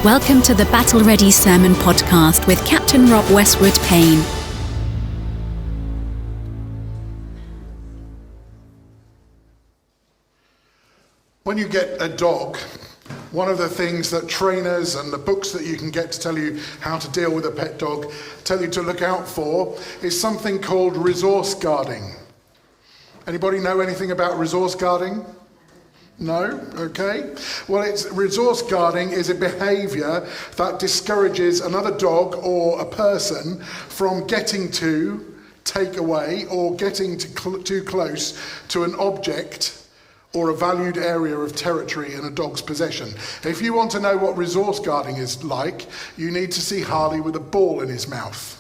Welcome to the Battle Ready Sermon Podcast with Captain Rob Westwood-Payne. When you get a dog, one of the things that trainers and the books that you can get to tell you how to deal with a pet dog tell you to look out for is something called resource guarding. Anybody know anything about resource guarding? No? Okay. Well, resource guarding is a behavior that discourages another dog or a person from getting to, take away, or getting too close to an object or a valued area of territory in a dog's possession. If you want to know what resource guarding is like, you need to see Harley with a ball in his mouth.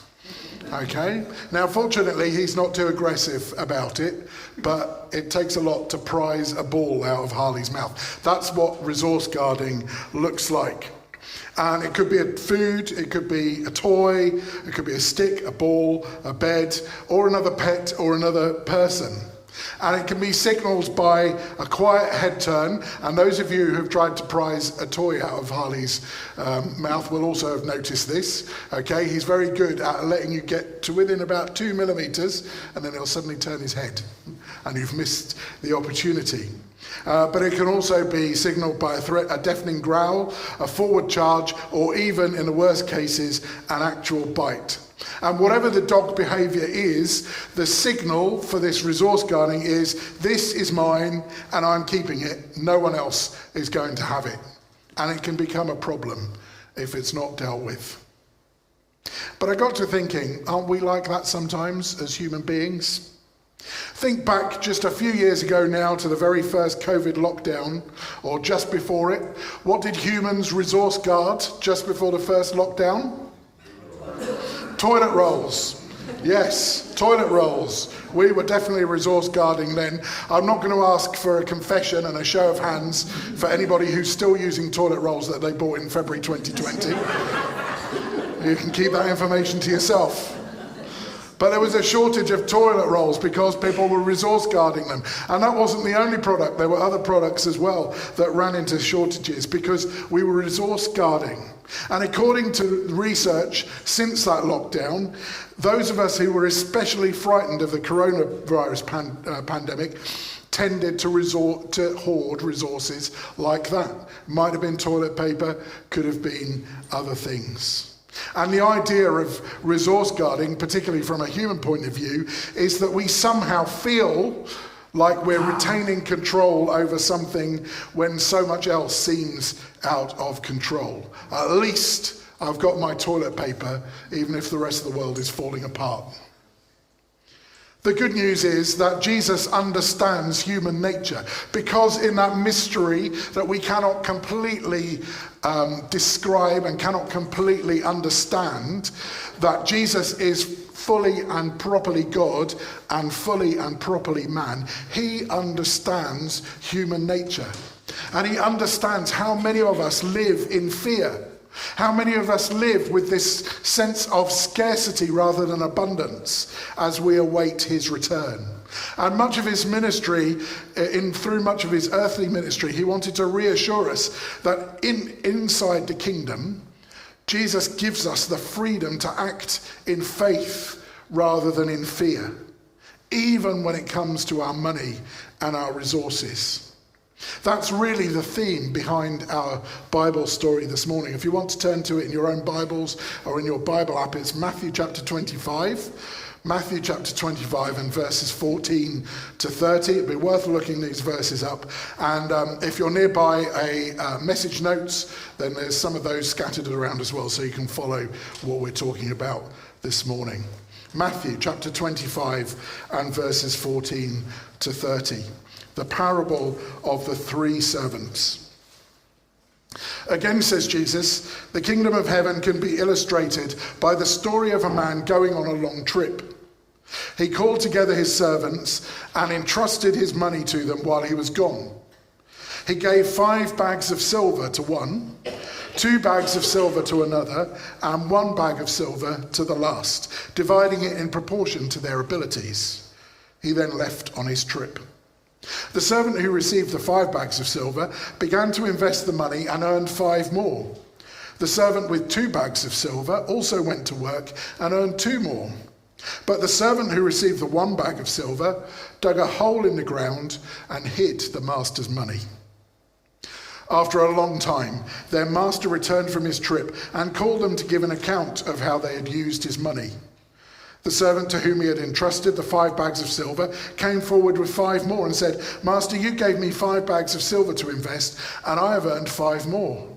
Okay? Now, fortunately, he's not too aggressive about it, but it takes a lot to prise a ball out of Harley's mouth. That's what resource guarding looks like. And it could be a food, it could be a toy, it could be a stick, a ball, a bed, or another pet or another person. And it can be signalled by a quiet head turn, and those of you who have tried to prise a toy out of Harley's mouth will also have noticed this. Okay, he's very good at letting you get to within about 2 millimetres, and then he'll suddenly turn his head, and you've missed the opportunity. But it can also be signalled by a threat, a deafening growl, a forward charge, or even, in the worst cases, an actual bite. And whatever the dog behaviour is, the signal for this resource guarding is, this is mine and I'm keeping it, no one else is going to have it. And it can become a problem if it's not dealt with. But I got to thinking, aren't we like that sometimes as human beings? Think back just a few years ago now to the very first COVID lockdown, or just before it. What did humans resource guard just before the first lockdown? Toilet rolls. Yes, toilet rolls. We were definitely resource guarding then. I'm not going to ask for a confession and a show of hands for anybody who's still using toilet rolls that they bought in February 2020. You can keep that information to yourself. But there was a shortage of toilet rolls because people were resource guarding them. And that wasn't the only product. There were other products as well that ran into shortages because we were resource guarding. And according to research since that lockdown, those of us who were especially frightened of the coronavirus pandemic tended to resort to hoard resources like that. Might have been toilet paper, could have been other things. And the idea of resource guarding, particularly from a human point of view, is that we somehow feel like we're retaining control over something when so much else seems out of control. At least I've got my toilet paper, even if the rest of the world is falling apart. The good news is that Jesus understands human nature, because in that mystery that we cannot completely describe and cannot completely understand, that Jesus is fully and properly God and fully and properly man. He understands human nature, and he understands how many of us live in fear. How many of us live with this sense of scarcity rather than abundance as we await his return? And much of his ministry, through much of his earthly ministry, he wanted to reassure us that inside the kingdom, Jesus gives us the freedom to act in faith rather than in fear, even when it comes to our money and our resources. That's really the theme behind our Bible story this morning. If you want to turn to it in your own Bibles or in your Bible app, it's Matthew chapter 25. Matthew chapter 25 and verses 14 to 30. It'd be worth looking these verses up. And if you're nearby a message notes, then there's some of those scattered around as well, so you can follow what we're talking about this morning. Matthew chapter 25 and verses 14 to 30. The parable of the 3 servants. Again, says Jesus, the kingdom of heaven can be illustrated by the story of a man going on a long trip. He called together his servants and entrusted his money to them while he was gone. He gave 5 bags of silver to one, 2 bags of silver to another, and 1 bag of silver to the last, dividing it in proportion to their abilities. He then left on his trip. The servant who received the 5 bags of silver began to invest the money and earned 5 more. The servant with 2 bags of silver also went to work and earned 2 more. But the servant who received the 1 bag of silver dug a hole in the ground and hid the master's money. After a long time, their master returned from his trip and called them to give an account of how they had used his money. The servant to whom he had entrusted the 5 bags of silver came forward with 5 more and said, "Master, you gave me 5 bags of silver to invest, and I have earned 5 more."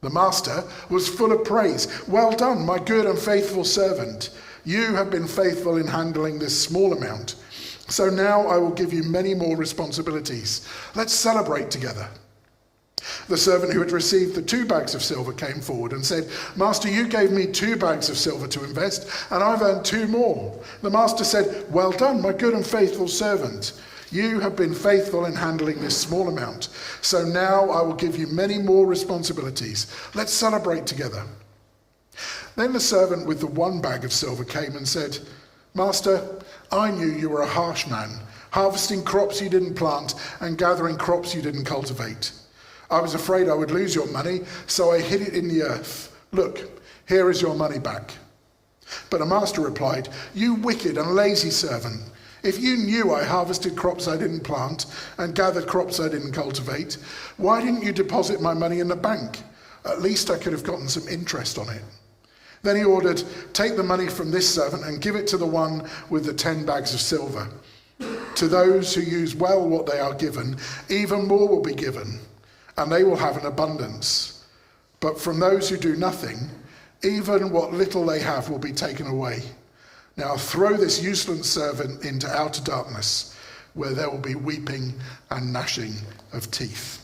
The master was full of praise. "Well done, my good and faithful servant. You have been faithful in handling this small amount. So now I will give you many more responsibilities. Let's celebrate together." The servant who had received the 2 bags of silver came forward and said, "Master, you gave me 2 bags of silver to invest, and I've earned 2 more." The master said, "Well done, my good and faithful servant. You have been faithful in handling this small amount. So now I will give you many more responsibilities. Let's celebrate together." Then the servant with the 1 bag of silver came and said, "Master, I knew you were a harsh man, harvesting crops you didn't plant and gathering crops you didn't cultivate. I was afraid I would lose your money, so I hid it in the earth. Look, here is your money back." But the master replied, "You wicked and lazy servant. If you knew I harvested crops I didn't plant and gathered crops I didn't cultivate, why didn't you deposit my money in the bank? At least I could have gotten some interest on it." Then he ordered, "Take the money from this servant and give it to the one with the 10 bags of silver. To those who use well what they are given, even more will be given, and they will have an abundance. But from those who do nothing, even what little they have will be taken away. Now throw this useless servant into outer darkness, where there will be weeping and gnashing of teeth."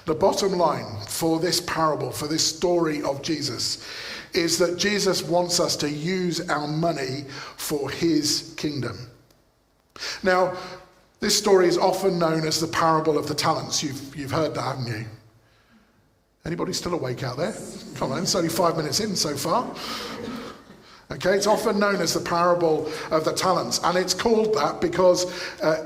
The bottom line for this parable, for this story of Jesus, is that Jesus wants us to use our money for his kingdom. Now, this story is often known as the parable of the talents. You've heard that, haven't you? Anybody still awake out there? Come on, it's only 5 minutes in so far. Okay, it's often known as the parable of the talents, and it's called that because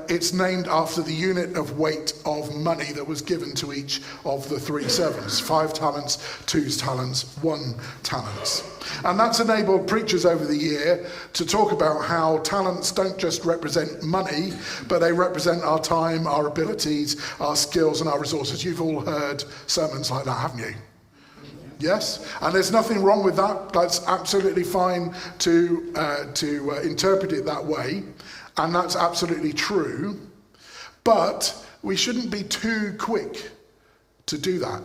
it's named after the unit of weight of money that was given to each of the 3 servants. 5 talents, 2 talents, 1 talent. And that's enabled preachers over the year to talk about how talents don't just represent money, but they represent our time, our abilities, our skills, and our resources. You've all heard sermons like that, haven't you? Yes, and there's nothing wrong with that. That's absolutely fine to interpret it that way, and that's absolutely true. But we shouldn't be too quick to do that,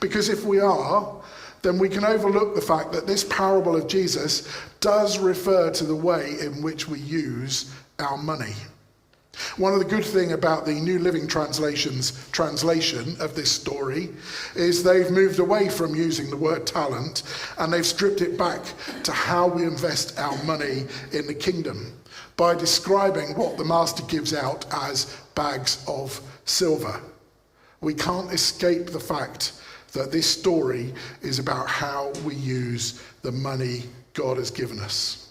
because if we are, then we can overlook the fact that this parable of Jesus does refer to the way in which we use our money. One of the good things about the New Living Translation's translation of this story is they've moved away from using the word talent, and they've stripped it back to how we invest our money in the kingdom by describing what the master gives out as bags of silver. We can't escape the fact that this story is about how we use the money God has given us.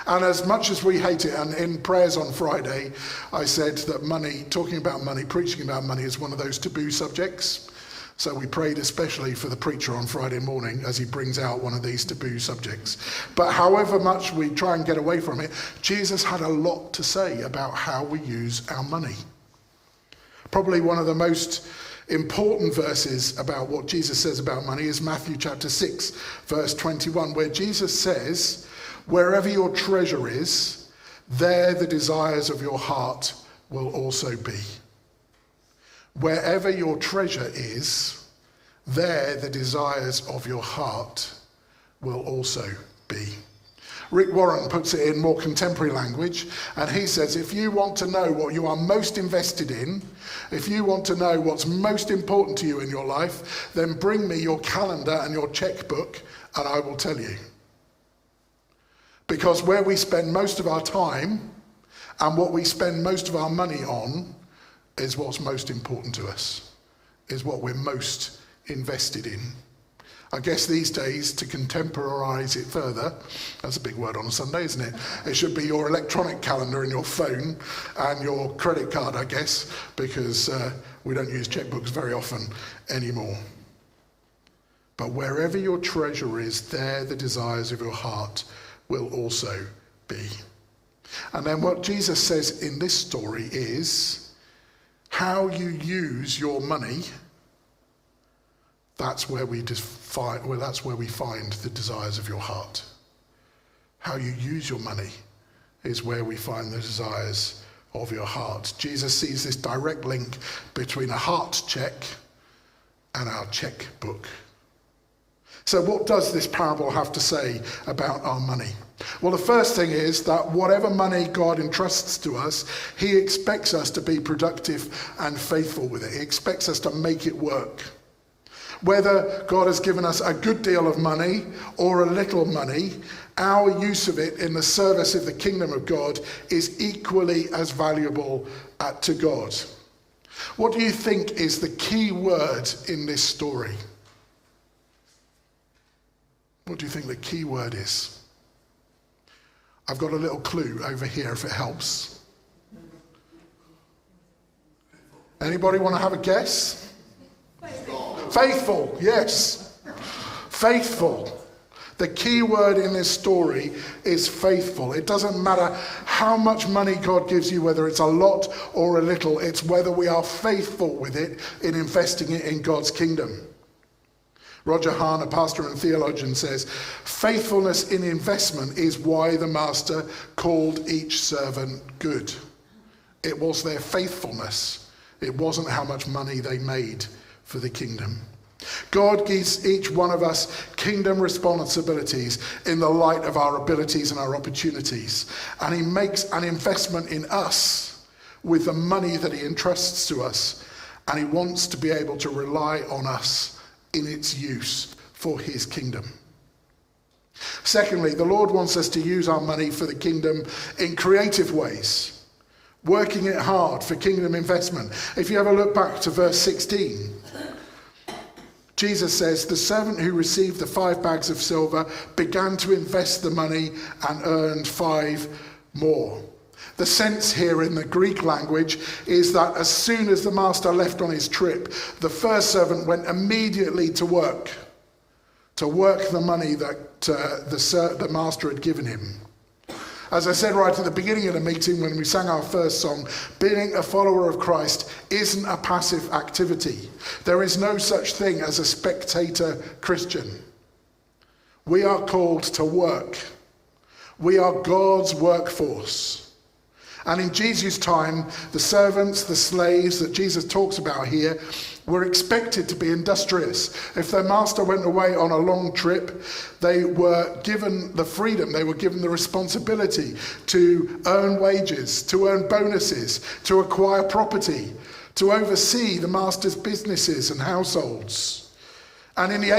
And as much as we hate it, and in prayers on Friday, I said that money, talking about money, preaching about money is one of those taboo subjects. So we prayed especially for the preacher on Friday morning as he brings out one of these taboo subjects. But however much we try and get away from it, Jesus had a lot to say about how we use our money. Probably one of the most important verses about what Jesus says about money is Matthew chapter 6, verse 21, where Jesus says, "Wherever your treasure is, there the desires of your heart will also be." Wherever your treasure is, there the desires of your heart will also be. Rick Warren puts it in more contemporary language, and he says, if you want to know what you are most invested in, if you want to know what's most important to you in your life, then bring me your calendar and your checkbook, and I will tell you. Because where we spend most of our time and what we spend most of our money on is what's most important to us, is what we're most invested in. I guess these days, to contemporize it further, that's a big word on a Sunday, isn't it? It should be your electronic calendar in your phone and your credit card, I guess, because we don't use checkbooks very often anymore. But wherever your treasure is, there the desires of your heart will also be. And then what Jesus says in this story is, how you use your money, that's where we find the desires of your heart. How you use your money is where we find the desires of your heart. Jesus sees this direct link between a heart check and our checkbook. So what does this parable have to say about our money? Well, the first thing is that whatever money God entrusts to us, he expects us to be productive and faithful with it. He expects us to make it work. Whether God has given us a good deal of money or a little money, our use of it in the service of the kingdom of God is equally as valuable to God. What do you think is the key word in this story? What do you think the key word is? I've got a little clue over here if it helps. Anybody want to have a guess? Faithful, yes. Faithful. The key word in this story is faithful. It doesn't matter how much money God gives you, whether it's a lot or a little, it's whether we are faithful with it in investing it in God's kingdom. Roger Hahn, a pastor and theologian, says, faithfulness in investment is why the master called each servant good. It was their faithfulness. It wasn't how much money they made for the kingdom. God gives each one of us kingdom responsibilities in the light of our abilities and our opportunities. And he makes an investment in us with the money that he entrusts to us. And he wants to be able to rely on us in its use for his kingdom. Secondly, the Lord wants us to use our money for the kingdom in creative ways, working it hard for kingdom investment. If you ever look back to verse 16, Jesus says, the servant who received the 5 bags of silver began to invest the money and earned 5 more. The sense here in the Greek language is that as soon as the master left on his trip, the first servant went immediately to work the money that the master had given him. As I said right at the beginning of the meeting when we sang our first song, being a follower of Christ isn't a passive activity. There is no such thing as a spectator Christian. We are called to work. We are God's workforce. And in Jesus' time, the servants, the slaves that Jesus talks about here, were expected to be industrious. If their master went away on a long trip, they were given the freedom, they were given the responsibility to earn wages, to earn bonuses, to acquire property, to oversee the master's businesses and households. And in the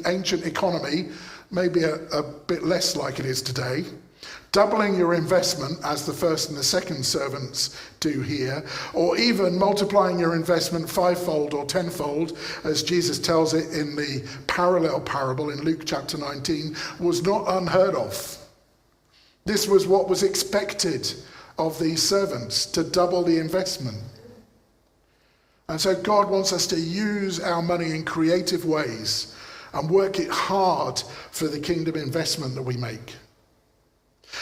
ancient economy, maybe a bit less like it is today, doubling your investment, as the first and the second servants do here, or even multiplying your investment 5-fold or 10-fold, as Jesus tells it in the parallel parable in Luke chapter 19, was not unheard of. This was what was expected of these servants, to double the investment. And so God wants us to use our money in creative ways and work it hard for the kingdom investment that we make.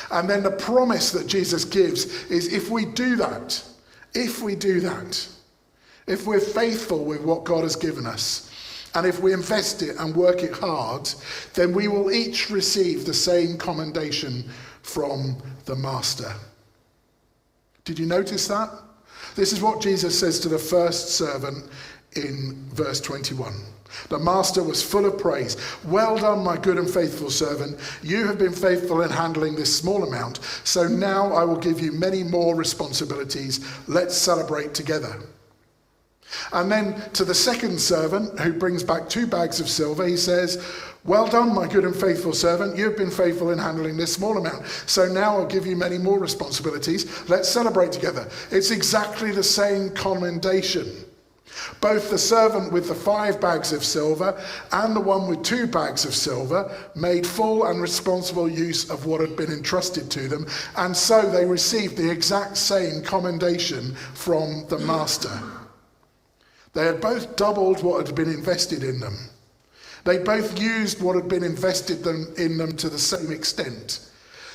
And then the promise that Jesus gives is if we do that, if we're faithful with what God has given us, and if we invest it and work it hard, then we will each receive the same commendation from the master. Did you notice that? This is what Jesus says to the first servant in verse 21. The master was full of praise. Well done, my good and faithful servant. You have been faithful in handling this small amount, so now I will give you many more responsibilities. Let's celebrate together. And then to the second servant, who brings back 2 bags of silver, he says, well done, my good and faithful servant. You've been faithful in handling this small amount, so now I'll give you many more responsibilities. Let's celebrate together. It's exactly the same commendation. Both the servant with the 5 bags of silver and the one with 2 bags of silver made full and responsible use of what had been entrusted to them, and so they received the exact same commendation from the master. They had both doubled what had been invested in them. They both used what had been invested in them to the same extent.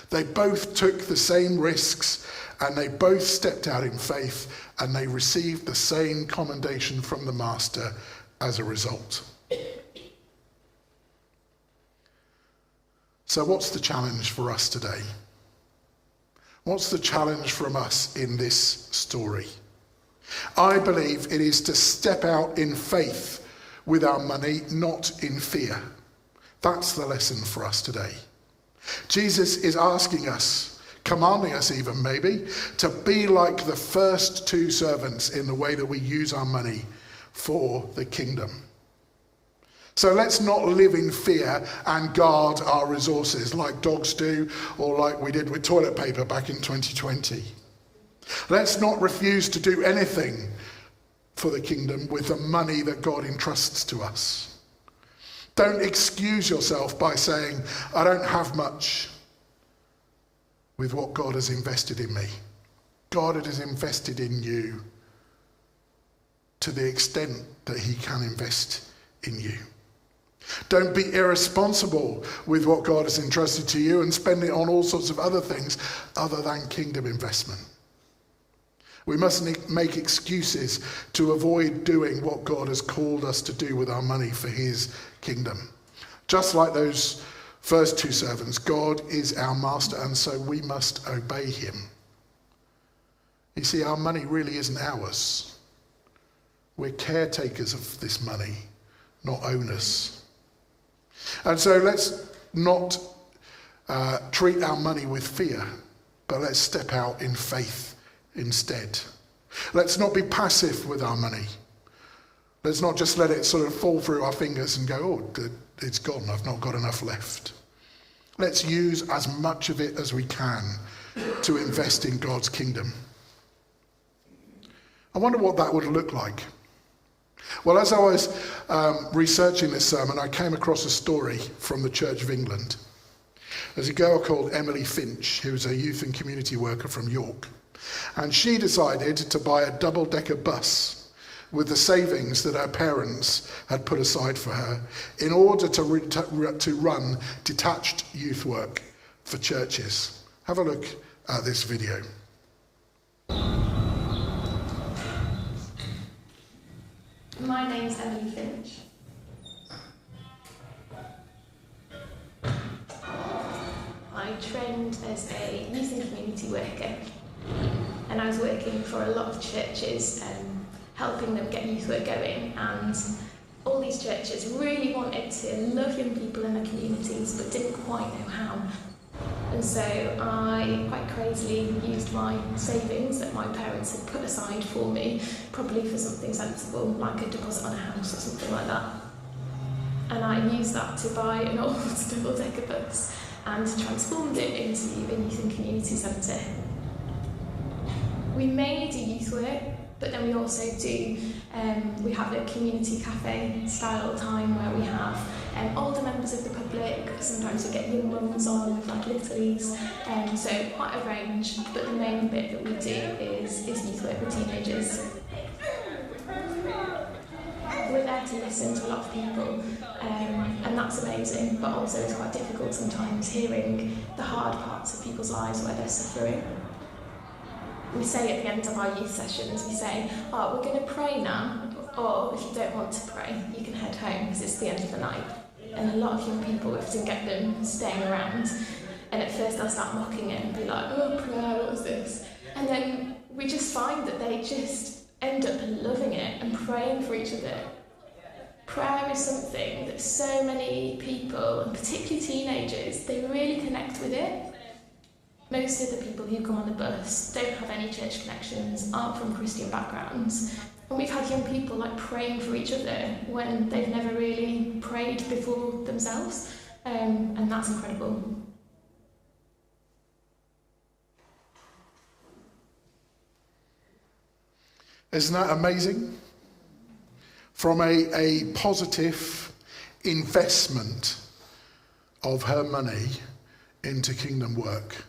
They both took the same risks, and they both stepped out in faith, and they received the same commendation from the master as a result. So what's the challenge for us today? What's the challenge from us in this story? I believe it is to step out in faith with our money, not in fear. That's the lesson for us today. Jesus is asking us, commanding us even maybe, to be like the first 2 servants in the way that we use our money for the kingdom. So let's not live in fear and guard our resources like dogs do, or like we did with toilet paper back in 2020. Let's not refuse to do anything for the kingdom with the money that God entrusts to us. Don't excuse yourself by saying, I don't have much, with what God has invested in me. God has invested in you to the extent that he can invest in you. Don't be irresponsible with what God has entrusted to you and spend it on all sorts of other things other than kingdom investment. We mustn't make excuses to avoid doing what God has called us to do with our money for his kingdom. Just like those first 2 servants, God is our master, and so we must obey him. You see, our money really isn't ours. We're caretakers of this money, not owners. And so let's not treat our money with fear, but let's step out in faith instead. Let's not be passive with our money. Let's not just let it sort of fall through our fingers and go, oh, it's gone, I've not got enough left. Let's use as much of it as we can to invest in God's kingdom. I wonder what that would look like. Well, as I was researching this sermon, I came across a story from the Church of England. There's a girl called Emily Finch, who's a youth and community worker from York. And she decided to buy a double-decker bus with the savings that her parents had put aside for her in order to run detached youth work for churches. Have a look at this video. My name's Emily Finch. I trained as a youth and community worker, and I was working for a lot of churches helping them get youth work going, and all these churches really wanted to love young people in their communities but didn't quite know how. And so I quite crazily used my savings that my parents had put aside for me, probably for something sensible like a deposit on a house or something like that. And I used that to buy an old double-decker bus and transformed it into a youth and community centre. We mainly do youth work, but then we also do, we have a community cafe style time where we have older members of the public, sometimes we get young mums on with like littlies, so quite a range, but the main bit that we do is youth work with teenagers. We're there to listen to a lot of people, and that's amazing, but also it's quite difficult sometimes hearing the hard parts of people's lives where they're suffering. We say at the end of our youth sessions, we say, oh, we're going to pray now, or if you don't want to pray, you can head home because it's the end of the night. And a lot of young people, we often get them staying around, and at first they'll start mocking it and be like, oh, prayer, what was this? And then we just find that they just end up loving it and praying for each other. Prayer is something that so many people, and particularly teenagers, they really connect with it. Most of the people who come on the bus don't have any church connections, aren't from Christian backgrounds, and we've had young people like praying for each other when they've never really prayed before themselves, and that's incredible. Isn't that amazing? from a positive investment of her money into kingdom work,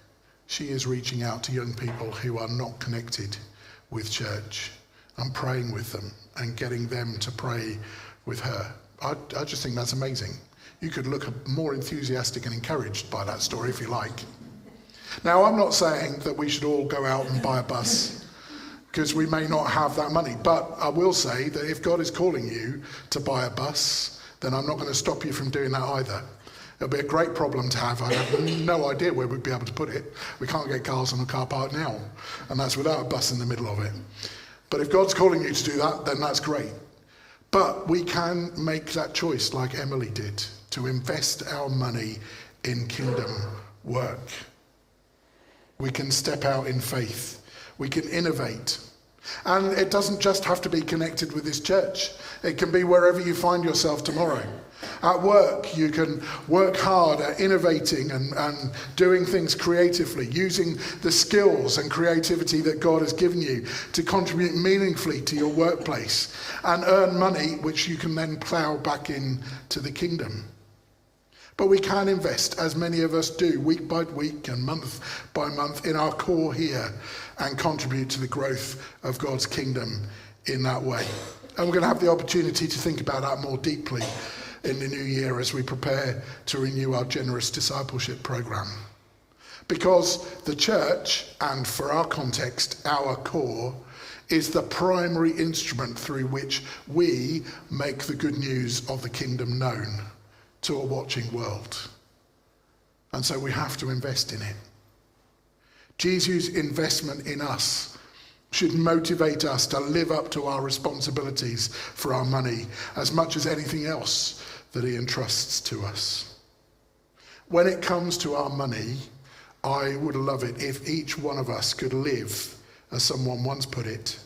she is reaching out to young people who are not connected with church and praying with them and getting them to pray with her. I just think that's amazing. You could look more enthusiastic and encouraged by that story if you like. Now, I'm not saying that we should all go out and buy a bus, because we may not have that money. But I will say that if God is calling you to buy a bus, then I'm not going to stop you from doing that either. It'll be a great problem to have. I have no idea where we'd be able to put it. We can't get cars on a car park now, and that's without a bus in the middle of it. But if God's calling you to do that, then that's great. But we can make that choice like Emily did, to invest our money in kingdom work. We can step out in faith. We can innovate. And it doesn't just have to be connected with this church. It can be wherever you find yourself tomorrow. At work, you can work hard at innovating and doing things creatively, using the skills and creativity that God has given you to contribute meaningfully to your workplace and earn money, which you can then plough back into the kingdom. But we can invest, as many of us do, week by week and month by month, in our core here and contribute to the growth of God's kingdom in that way. And we're going to have the opportunity to think about that more deeply in the new year as we prepare to renew our generous discipleship program. Because the church, and for our context, our core, is the primary instrument through which we make the good news of the kingdom known to a watching world. And so we have to invest in it. Jesus' investment in us should motivate us to live up to our responsibilities for our money as much as anything else that he entrusts to us. When it comes to our money, I would love it if each one of us could live, as someone once put it,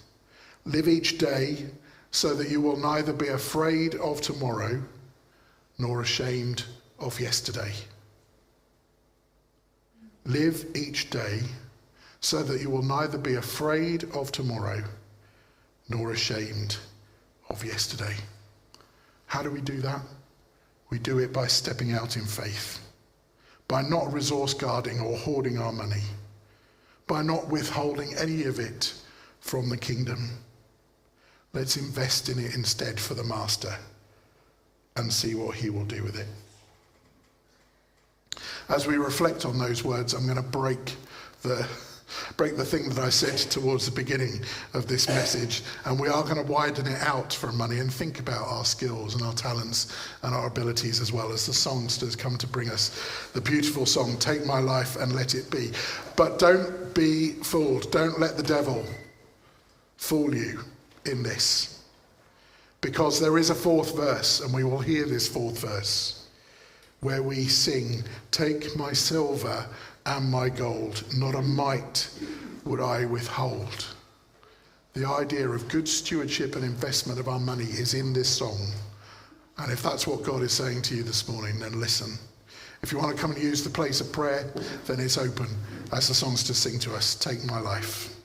live each day so that you will neither be afraid of tomorrow nor ashamed of yesterday. Live each day so that you will neither be afraid of tomorrow nor ashamed of yesterday. How do we do that? We do it by stepping out in faith, by not resource guarding or hoarding our money, by not withholding any of it from the kingdom. Let's invest in it instead for the Master and see what he will do with it. As we reflect on those words, I'm going to break the thing that I said towards the beginning of this message, and we are going to widen it out for money and think about our skills and our talents and our abilities, as well as the songsters come to bring us the beautiful song, Take My Life and Let It Be. But don't be fooled. Don't let the devil fool you in this. Because there is a fourth verse, and we will hear this fourth verse, where we sing, take my silver and my gold, not a mite would I withhold. The idea of good stewardship and investment of our money is in this song. And if that's what God is saying to you this morning, then listen. If you want to come and use the place of prayer, then it's open, as the songsters sing to us, Take My Life.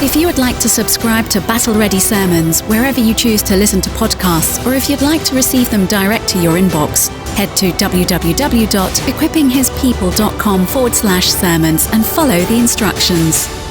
If you would like to subscribe to Battle Ready Sermons wherever you choose to listen to podcasts, or if you'd like to receive them direct to your inbox, head to www.equippinghispeople.com/sermons and follow the instructions.